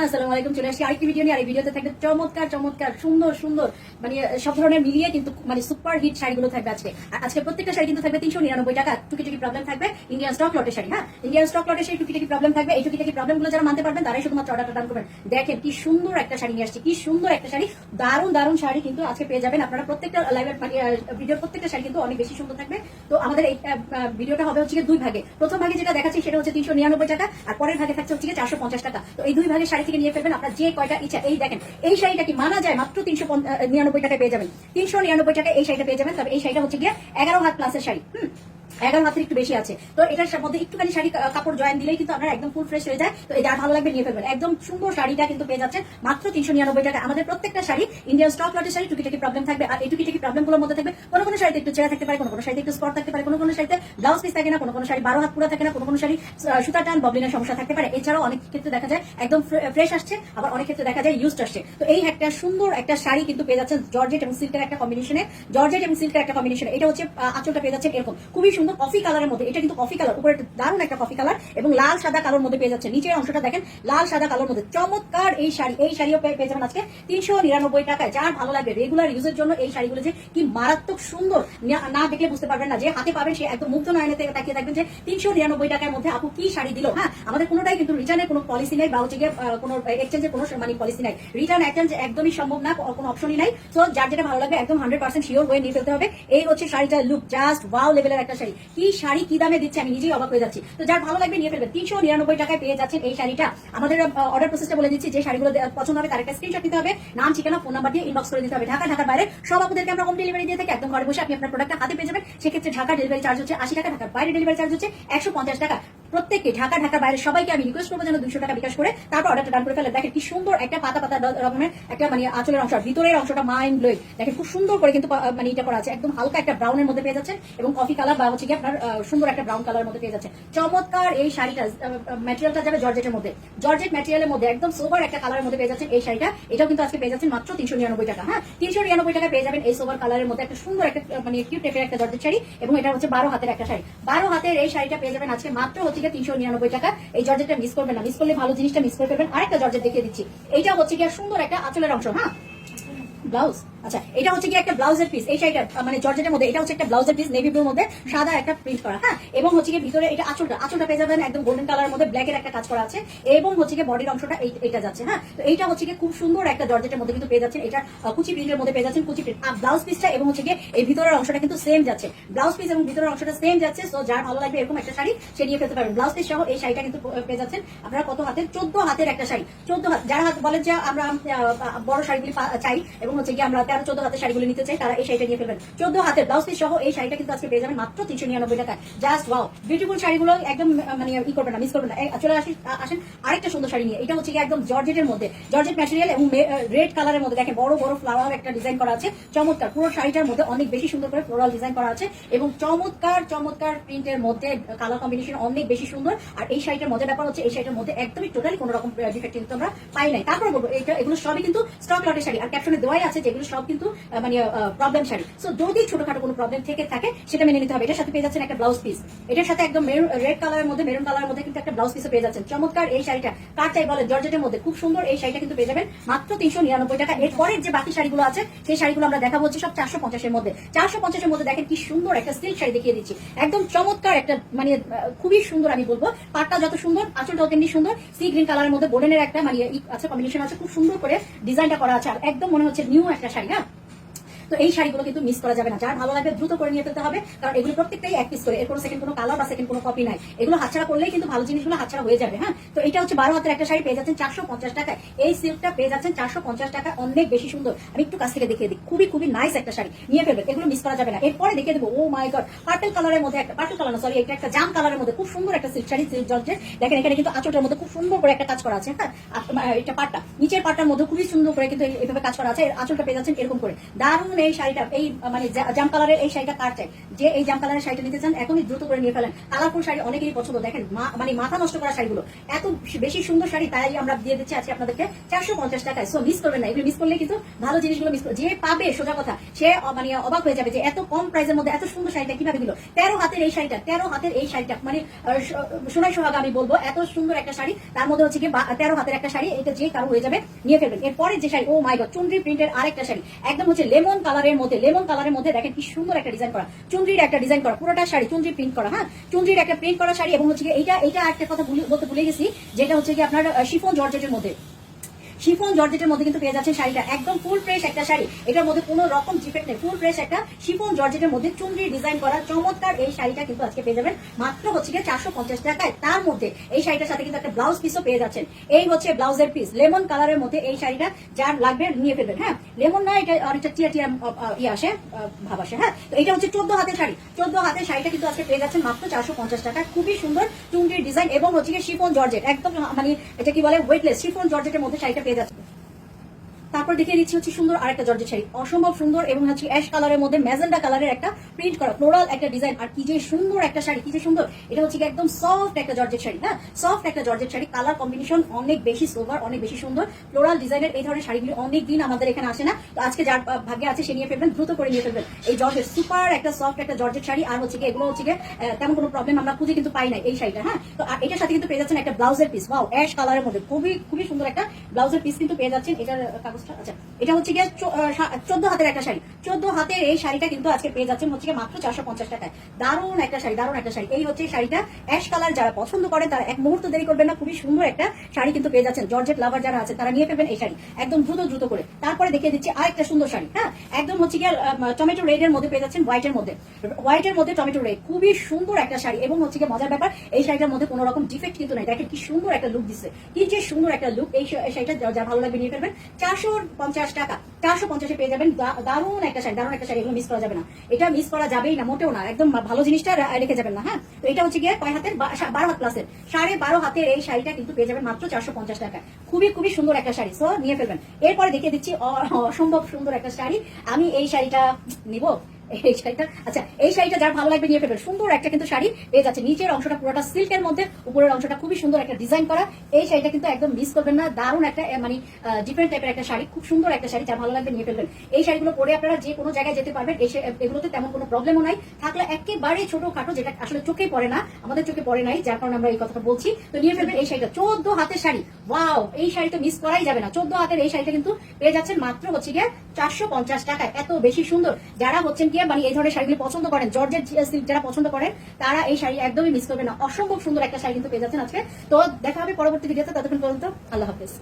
আসসালামু আলাইকুম। চলে আসছি আরেকটি ভিডিও নিয়ে। আর এই ভিডিওতে থাকবে চমৎকার চমৎকার সুন্দর সুন্দর মানে সব ধরনের মিলিয়ে কিন্তু মানে সুপার হিট শাড়িগুলো থাকবে আজকে। আর আজকে প্রত্যেকটা শাড়ি কিন্তু থাকবে 399 টাকা। টুকি প্রবলেম থাকবে ইন্ডিয়ান স্টক লটের শাড়ি। হ্যাঁ, ইন্ডিয়ান স্টক লটের শাড়ি টুকি প্রবলেম থাকবে। এই টুকি প্রবলেম গুলো যারা মানতে পারবেন তারাই শুধুমাত্র অর্ডারটা ডান করবেন। দেখেন কি সুন্দর একটা শাড়ি নিয়ে আসছি, কি সুন্দর একটা শাড়ি, দারুণ দারুণ শাড়ি কিন্তু আজকে পেয়ে যাবেন আপনারা। প্রত্যেকটা লাইভের মানে ভিডিওর প্রত্যেকটা শাড়ি কিন্তু অনেক বেশি সুন্দর থাকবে। তো আমাদের এই ভিডিওটা হবে হচ্ছে দুই ভাগে। প্রথম ভাগে যেটা দেখাচ্ছি সেটা হচ্ছে 399 টাকা, আর পরের ভাগে থাকছে হচ্ছে 450 টাকা। তো এই দুই ভাগের শাড়ি থেকে নিয়ে ফেলবেন আপনার যে কয়টা ইচ্ছা। এই দেখেন এই শাড়িটা কি মানা যায়, মাত্র 399 টাকায় পেয়ে যাবেন। 399 টাকায় এই শাড়িটা পেয়ে যাবেন। তবে এই শাড়িটা হচ্ছে গিয়ে 11 হাত প্লাসের শাড়ি। 11 হাতের একটু বেশি আছে। তো এটার মধ্যে একটুখানি শাড়ি কাপড় জয়েন দিলেই কিন্তু আপনার একদম ফুল ফ্রেশ হয়ে যায়। তো এই যা ভালো লাগবে নিয়ে ফেলবেন। একদম সুন্দর শাড়িটা কিন্তু পেয়ে যাচ্ছেন মাত্র 399 টাকা। আমাদের প্রত্যেকটা শাড়ি ইন্ডিয়ান স্টক লটের শাড়ি। টুকিটাকি প্রবলেম থাকবে। আর এই টুকিটাকি প্রবলেম গুলোর মধ্যে থাকবে কোনো শাড়িতে একটু চেরা থাকতে পারে, কোনো শাড়িতে একটু স্পট থাকতে পারে, কোনো শাড়িতে ব্লাউজ পিস থাকে না, কোনো শাড়ি 12 হাত পুরো থাকে না, কোনো শাড়ি সুতা টান ববলিনের সমস্যা থাকতে পারে। এছাড়াও অনেক ক্ষেত্রে দেখা যায় একদম ফ্রেশ আসছে, আবার অনেক ক্ষেত্রে দেখা যায় ইউজড আসছে। তো এই একটা সুন্দর একটা শাড়ি কিন্তু পেয়ে যাচ্ছেন জর্জেট এবং সিল্কের একটা কম্বিনেশনে। জর্জেট এবং সিল্কের একটা কম্বিনেশনে। এটা হচ্ছে আঁচলটা পেয়ে যাচ্ছেন এরকম খুবই সুন্দর কফি কালারের মধ্যে। এটা কিন্তু কফি কালার, উপরে দারুণ একটা কফি কালার এবং লাল সাদা কালোর মধ্যে পেয়ে যাচ্ছে। নিচের অংশটা দেখেন লাল সাদা কালোর মধ্যে চমৎকার এই শাড়ি। এই শাড়িও পেয়ে যাবেন আজকে 399 টাকায়। যার ভালো লাগবে রেগুলার ইউজের জন্য এই শাড়িগুলো যে কি মারাত্মক সুন্দর, না দেখলে বুঝতে পারবেন না। যে হাতে পাবেন সে একদম মুগ্ধ নয়নে থেকে তাকিয়ে থাকবেন যে 399 টাকার মধ্যে আপু কি শাড়ি দিল। হ্যাঁ, আমাদের কোনোটাই কিন্তু রিটার্নের কোনো পলিসি নেই বা হচ্ছে গিয়ে কোনো এক্সচেঞ্জের কোনো মানে পলিসি নাই। রিটার্ন এক্সচেঞ্জ একদমই সম্ভব না, কোনো অপশনই নাই। তো যার যেটা ভালো লাগবে একদম 100% শিওর হয়ে নিয়ে ফেলতে হবে। এই হচ্ছে শাড়িটার লুক, জাস্ট ওয়াও লেভেলের একটা শাড়ি। কি শাড়ি কি দামে দিচ্ছে আমি নিজেই অবাক হয়ে যাচ্ছি। তো যার ভালো লাগবে নিয়ে ফেলবেন। 399 টাকায় পেয়ে যাচ্ছেন এই শাড়িটা। আমাদের অর্ডার প্রসেসটা বলে দিচ্ছি। যে শাড়িগুলো পছন্দ হবে তার একটা স্ক্রিনশট দিতে হবে, নাম ঠিকানা ফোন নাম্বার দিয়ে ইনবক্স করে দিতে হবে। ঢাকার বাইরে সব আপনাদেরকে আমরা হোম ডেলিভারি দিয়ে থাকি। একদম ঘরে বসে আপনি আপনার প্রোডাক্টটা হাতে পেয়ে যাবেন। সেক্ষেত্রে ঢাকা ডেলিভারি চার্জ হচ্ছে 80 টাকা, ঢাকার বাইরে ডেলিভারি চার্জ হচ্ছে 150 টাকা। প্রত্যেককে ঢাকার বাইরে সবাইকে আমি রিকোয়েস্ট করবো যেন 200 টাকা বিকাশ করে তারপর অর্ডারটা ডান করে ফেলে। দেখেন কি সুন্দর একটা পাতা পাতা রকমের একটা মানে আঁচলের অংশ, ভিতরের অংশটা মাইন্ড ব্লোয়িং। দেখেন খুব সুন্দর করে কিন্তু মানে এটা করা আছে। একদম হালকা একটা ব্রাউনের মধ্যে পেয়ে যাচ্ছেন এবং কফি কালার বা হচ্ছে কি আপনার সুন্দর একটা ব্রাউন কালারের মধ্যে পেয়ে যাচ্ছে। চমৎকার এই শাড়িটা। ম্যাটেরিয়ালটা যাবে জর্জেটের মধ্যে, জর্জেট ম্যাটেরিয়ালের মধ্যে একদম সোবার একটা কালারের মধ্যে পেয়ে যাচ্ছেন এই শাড়িটা। এটাও কিন্তু আজকে পেয়ে যাচ্ছেন মাত্র 399 টাকা। হ্যাঁ, 399 টাকা পেয়ে যাবেন এই সোবার কালারের মধ্যে একটা সুন্দর একটা মানে কিউট টাইপের একটা জর্জেট শাড়ি। এবং এটা হচ্ছে 12 হাতের একটা শাড়ি। 12 হাতের এই শাড়িটা পেয়ে যাবেন আজকে মাত্র হচ্ছে 399 টাকা। এই জর্জেটটা মিস করবেন না, মিস করলে ভালো জিনিসটা মিস করে ফেলবেন। আরেকটা জর্জেট দেখিয়ে দিচ্ছি। এইটা হচ্ছে কি সুন্দর একটা আঁচলের অংশ। হ্যাঁ, ব্লাউজ। আচ্ছা, এটা হচ্ছে কি একটা ব্লাউজের পিস। এই শাড়িটা মানে জর্জেটের মধ্যে এটা হচ্ছে একটা ব্লাউজের পিস, নেভি ব্লুর মধ্যে সাদা একটা প্রিন্ট করা। হ্যাঁ, এবং হচ্ছে কি ভিতরে এটা আঁচলটা পেয়ে যাবেন একদম গোল্ডেন কালারের মধ্যে ব্ল্যাকের একটা কাজ করা আছে। এবং হচ্ছে কি বডির অংশটা এইটা যাচ্ছে। হ্যাঁ, তো এইটা হচ্ছে কি খুব সুন্দর একটা জর্জেটের মধ্যে কিন্তু পেয়ে যাচ্ছেন। এটা কুচি প্রিন্টের মধ্যে পেয়ে যাচ্ছেন, কুচি প্রিন্ট। আর ব্লাউজ পিসটা এবং হচ্ছে কি এই ভিতরের অংশটা কিন্তু সেম যাচ্ছে। ব্লাউজ পিস এবং ভিতরের অংশটা সেম যাচ্ছে। সো যার ভালো লাগবে এরকম একটা শাড়ি সে নিয়ে ফেলতে পারবেন। ব্লাউজ পিস সহ এই শাড়িটা কিন্তু পেয়ে যাচ্ছেন আপনারা কত হাতের? 14 হাতের একটা শাড়ি। 14 হাত যারা হাত বলেন যে আমরা বড় শাড়িগুলি চাই এবং হচ্ছে কি আমরা 13-14 হাতের শাড়িগুলো নিতে চাই, তারা এই শাড়িটা নিয়ে ফেলবেন। 14 হাতের ব্লাউজ পিস সহ এই শাড়িটা কিন্তু আজকে পেয়ে যাবেন মাত্র 399 টাকায়। জাস্ট ওয়াও, বিউটিফুল শাড়িগুলো একদম মানে ই করবেন না, মিস করবেন না। চলে আসেন আরেকটা সুন্দর শাড়ি নিয়ে। এটা হচ্ছে কি একদম জর্জেটের মধ্যে, জর্জেট ম্যাটেরিয়াল এবং রেড কালারের মধ্যে দেখেন বড় বড় ফ্লাওয়ার একটা ডিজাইন করা আছে। চমৎকার পুরো শাড়িটার মধ্যে অনেক বেশি সুন্দর করে ফ্লোরাল ডিজাইন করা আছে এবং চমৎকার চমৎকার প্রিন্টের মধ্যে কালার কম্বিনেশন অনেক বেশি সুন্দর। আর এই শাড়িটার মধ্যে ব্যাপার হচ্ছে এই শাড়িটার মধ্যে একদমই টোটালি কোনো রকম ডিফেক্ট কিন্তু আমরা পাই নাই। তারপর বলবো এগুলো সবই কিন্তু স্টক লটের শাড়ি। আর ক্যাপশনে দেওয়াই আছে যে এগুলো সব কিন্তু মানে প্রবলেম শাড়ি। সো যদি ছোটখাটো কোনো প্রবলেম থেকে থাকে সেটা মেনে নিতে হবে। এটার সাথে পেয়ে যাচ্ছেন একটা ব্লাউজ পিস। এটার সাথে একদম রেড কালারের মধ্যে মেরুন কালারের মধ্যে কিন্তু একটা ব্লাউজ পিসও পেয়ে যাচ্ছেন। চমৎকার এই শাড়িটা কার চাই বলেন? জর্জেটের মধ্যে খুব সুন্দর এই শাড়িটা কিন্তু পেয়ে যাবেন মাত্র 399 টাকা। এরপরের যে বাকি শাড়িগুলো আছে সেই শাড়িগুলো আমরা দেখাবো হচ্ছে সব 450 এর মধ্যে। 450 এর মধ্যে দেখেন কি সুন্দর একটা সিল্ক শাড়ি দেখিয়ে দিচ্ছি। একদম চমৎকার একটা মানে খুবই সুন্দর আমি বলবো। পাটটা যত সুন্দর, আঁচলটাও তেমনি সুন্দর। সি গ্রিন কালারের মধ্যে গোল্ডেনের একটা মানে আছে কম্বিনেশন আছে, খুব সুন্দর করে ডিজাইনটা করা আছে। আর একদম মনে হচ্ছে নিউ একটা শাড়ি। হ্যাঁ, তো এই শাড়িগুলো কিন্তু মিস করা যাবে না। যার ভালো লাগবে দ্রুত করে নিয়ে ফেলতে হবে, কারণ এগুলো প্রত্যেকটাই এক পিস করে। এর কোনো সেকেন্ড কোনো কালার বা সেকেন্ড কোনো কপি নাই। এগুলো হাতছাড়া করলেই কিন্তু ভালো জিনিসগুলো হাতছাড়া হয়ে যাবে। হ্যাঁ, তো এটা হচ্ছে 12 হাতের একটা শাড়ি পেয়ে যাচ্ছেন 450 টাকায়। এই সিল্কটা পেয়ে যাচ্ছেন 450 টাকা, অনেক বেশি সুন্দর। আমি একটু কাছ থেকে দেখিয়ে দিই, খুবই খুবই নাইস একটা শাড়ি, নিয়ে ফেলবেন। এগুলো মিস করা যাবে না। এরপরে দেখিয়ে দেবো ও মাই গড, পার্পল কালারের মধ্যে একটা পার্পল কালার না সরি এটা একটা জাম কালারের মধ্যে খুব সুন্দর একটা সিল্ক শাড়ি, সিল্ক জর্জেট। দেখেন এখানে কিন্তু আঁচলটার মধ্যে খুব সুন্দর করে একটা কাজ করা আছে। হ্যাঁ, এটা পাটটা নিচের পাটটার মধ্যে খুবই সুন্দর করে কিন্তু এইভাবে কাজ করা আছে। আঁচলটা পেয়ে যাচ্ছেন এরকম করে দারুণ এই শাড়িটা এই মানে জাম কালারের এই শাড়িটা কার চাই, যে এই জাম কালারের শাড়িটা নিতে চান এখনই দ্রুত করে নিয়ে ফেলেন। কালারফুল শাড়ি অনেকেরই পছন্দ, দেখেন মানে মাথা নষ্ট করা শাড়িগুলো এত বেশি সুন্দর শাড়ি, তাই আমরা দিয়ে দিচ্ছি আজকে আপনাদেরকে 450 টাকায়। সো মিস করবেন না, এগুলো মিস করলে কিন্তু ভালো জিনিসগুলো মিস যে পাবে সোজা কথা সে মানে অবাক হয়ে যাবে যে এত কম প্রাইসের মধ্যে এত সুন্দর শাড়িটা কিভাবে দিল। 13 হাতের এই শাড়িটা, 13 হাতের এই শাড়িটা মানে সোনাই সোহাগা আমি বলবো, এত সুন্দর একটা শাড়ি, তার মধ্যে হচ্ছে কি 13 হাতের একটা শাড়ি, এটা যে কারো হয়ে যাবে নিয়ে ফেলবেন। এরপরে যে শাড়ি, ও মাই গড, চুনরি প্রিন্টের আরেকটা শাড়ি, একদম হচ্ছে লেমন কালারের মধ্যে দেখেন কি সুন্দর একটা ডিজাইন করা, চুনরির একটা ডিজাইন করা, পুরোটা শাড়ি চুনরি প্রিন্ট করা, হ্যাঁ চুনরির একটা প্রিন্ট করা শাড়ি। এবং হচ্ছে এইটা একটা কথা বলতে ভুলে গেছি, যেটা হচ্ছে কি আপনার শিফন জর্জেটের মধ্যে, শিফন জর্জেটের মধ্যে কিন্তু পেয়ে যাচ্ছে শাড়িটা, একদম ফুল ফ্রেশ একটা শাড়ি, এটার মধ্যে কোনো রকম ডিফেক্ট নেই, ফুল ফ্রেশ একটা শিফন জর্জেটের মধ্যে চুনরি ডিজাইন করা চমৎকার এই শাড়িটা কিন্তু আজকে পেয়ে যাবেন মাত্র হচ্ছে 450 টাকায়। তার মধ্যে এই শাড়িটার সাথে কিন্তু একটা ব্লাউজ পিসও পেয়ে যাচ্ছেন, এই হচ্ছে ব্লাউজের পিস, লেমন কালারের মধ্যে এই শাড়িটা যার লাগবে নিয়ে ফেলবেন। হ্যাঁ লেমন না, এটা অনেকটা টিয়া আসে, ভাব আসে। হ্যাঁ তো এটা হচ্ছে 14 হাতের শাড়ি, 14 হাতের শাড়িটা কিন্তু আজকে পেয়ে যাচ্ছেন মাত্র 450 টাকায়, খুবই সুন্দর চুনরির ডিজাইন এবং হচ্ছে শিফন জর্জেট, একদম মানে এটা কি বলে ওয়েটলেস শিফন জর্জেটের মধ্যে শাড়িটা পেয়ে যাচ্ছে। তারপর দেখিয়ে দিচ্ছি হচ্ছে সুন্দর আরেকটা জর্জেট শাড়ি, অসম্ভব সুন্দর এবং হচ্ছে অ্যাশ কালারের মধ্যে ম্যাজেন্ডা কালারের একটা প্রিন্ট করা ফ্লোরাল একটা ডিজাইন, আর কি যে সুন্দর একটা শাড়ি, কি যে সুন্দর। এটা হচ্ছে একদম সফট একটা জর্জেট শাড়ি, হ্যাঁ সফট একটা জর্জেট শাড়ি, কালার কম্বিনেশন অনেক বেশি সোভার, অনেক বেশি সুন্দর ফ্লোরাল ডিজাইনের। এই ধরনের শাড়িগুলি অনেক দিন আমাদের এখানে আসে না, তো আজকে যার ভাগ্যে আছে সে নিয়ে ফেলবেন, দ্রুত করে নিয়ে ফেলবেন এই জর্জেট সুপার একটা সফট একটা জর্জেট শাড়ি। আর হচ্ছে এগুলো হচ্ছে তেমন কোনো প্রবলেম আমরা খুঁজে কিন্তু পাই না এই শাড়িটা। হ্যাঁ তো এটার সাথে কিন্তু পেয়ে যাচ্ছেন একটা ব্লাউজের পিস, ওয়াও অ্যাশ কালারের মধ্যে খুবই সুন্দর একটা ব্লাউজের পিস কিন্তু পেয়ে যাচ্ছেন। এটার কাগজটা আচ্ছা, এটা হচ্ছে 14 হাতের একটা শাড়ি, 14 হাতের এই শাড়িটা কিন্তু আজকে পেয়ে যাচ্ছেন হচ্ছে মাত্র 450 টাকায়। দারুণ একটা শাড়ি, দারুণ একটা শাড়ি। এই হচ্ছে শাড়িটা অ্যাশ কালার, যারা পছন্দ করেন তারা এক মুহূর্ত দেরি করবেন না, খুবই সুন্দর একটা শাড়ি কিন্তু পেয়ে যাচ্ছেন। জর্জেট লাভার যারা আছে তারা নিয়ে ফেলবেন এই শাড়ি একদম দ্রুত করে। তারপরে দেখিয়ে দিচ্ছি আরেকটা সুন্দর শাড়ি, হ্যাঁ একদম হচ্ছে টমেটো রেড এর মধ্যে পেয়ে যাচ্ছেন, হোয়াইটের মধ্যে টমেটো রেড, খুবই সুন্দর একটা শাড়ি। এবং হচ্ছে মজার ব্যাপার এই শাড়িটার মধ্যে কোনো রকম ডিফেক্ট কিন্তু নাই, দেখেন কি সুন্দর একটা লুক দিচ্ছে, কি যে সুন্দর একটা লুক। এই শাড়িটা যা ভালো লাগবে নিয়ে ফেলবেন। 450 টাকা, 450-এ পেয়ে যাবেন দারুণ একটা শাড়ি, দারুণ একটা শাড়ি, এগুলো মিস করা যাবে না, এটা মিস করা যাবেই না, মোটেও না, একদম ভালো জিনিসটা রেখে যাবেন না। হ্যাঁ তো এটা হচ্ছে কয় হাতের, 12 হাত প্লাসের, 12.5 হাতের এই শাড়িটা কিন্তু পেয়ে যাবেন মাত্র 450 টাকায়, খুবই সুন্দর একটা শাড়ি, সো নিয়ে ফেলবেন। এরপরে দেখিয়ে দিচ্ছি অসম্ভব সুন্দর একটা শাড়ি, আমি এই শাড়িটা নিব, এই শাড়িটা আচ্ছা, এই শাড়িটা যার ভালো লাগবে নিয়ে ফেলবেন। সুন্দর একটা কিন্তু শাড়ি পেয়ে যাচ্ছে, নিচের অংশটা পুরোটা সিল্কের মধ্যে, উপরের অংশটা খুবই সুন্দর একটা ডিজাইন করা। এই শাড়িটা কিন্তু একদম মিস করবেন না, দারুণ একটা মানে ডিফারেন্ট টাইপের একটা শাড়ি, খুব সুন্দর একটা শাড়ি, যার ভালো লাগবে নিয়ে ফেলবেন। এই শাড়িগুলো পরে আপনারা যে কোনো জায়গায় যেতে পারবেন, এগুলোতে তেমন কোনো প্রবলেমও নাই, থাকলে একেবারে ছোটখাটো, যেটা আসলে চোখে পড়ে না, আমাদের চোখে পড়ে নাই, যার কারণে আমরা এই কথাটা বলছি। তো নিয়ে ফেলবেন এই শাড়িটা, 14 হাতের শাড়ি, ওয়াও এই শাড়ি তো মিস করাই যাবে না। 14 হাতের এই শাড়িটা কিন্তু পেয়ে যাচ্ছেন মাত্র হচ্ছে 450 টাকায়, এত বেশি সুন্দর। যারা হচ্ছেন মানে এই ধরনের শাড়িগুলি পছন্দ করেন, জর্জেট সিল্ক যারা পছন্দ করেন তারা এই শাড়ি একদমই মিস করবেন না, অসম্ভব সুন্দর একটা শাড়ি কিন্তু পেয়ে যাচ্ছেন আজকে। তো দেখা হবে পরবর্তী ভিডিওতে, ততক্ষণ পর্যন্ত আল্লাহ হাফেজ।